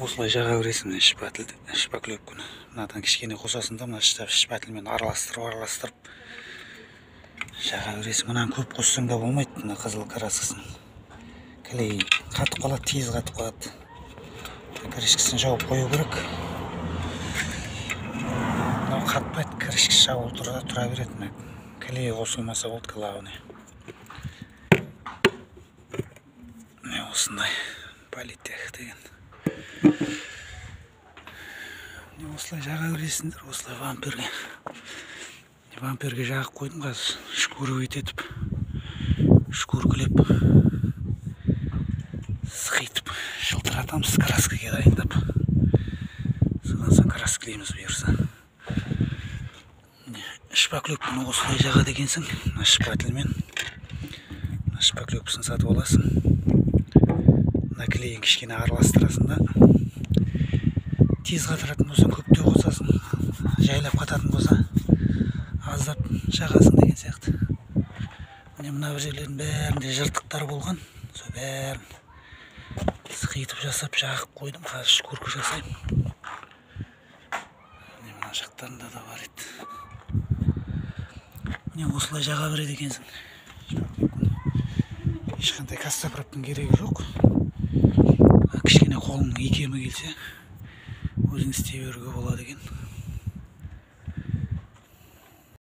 Осылай жаға бересің шпаклевканы. Мынадан кішкене қосасың да, мына шпательмен араластырып жаға бересің. Мынаны көп қоссаң да болмайды, мына қызыл краскасын. Клей қатып қалады, тез қатып қалады. Крышкасын жауып қою керек. Мынау қатпайды, крышкасы жауылып тұра береді. Клей қосылмаса болды, главный. Осындай политех деген. Осылай жаға бересіңдер, осылай вамперге жағып қойдым қазір. Шкуровать етіп, шкуркілеп, сықитып, жылтыратамыз краскаға дайындап. Содан соң краскілейміз бұйырса. Шпаклевканы осылай жаға дегенсің, шпательмен. Шпаклевкасын сатып аласың. Клейін кішкене араластырасың да, тез қатыратын болсаң көптеу қосасың, жайлап қататын болса аздап жағасың деген сияқты. Мына бір жерлердің бәрінде жыртықтар болған, сол бәрін сықитып жасап жағып қойдым, қазір шкурка жасаймын. Мына жақтарында да бар еді. Осылай жаға береді екенсің. Ешқандай кастоправтың керегі жоқ. Кішкене қолың икемі келсе, өзің істей беруге болады екен.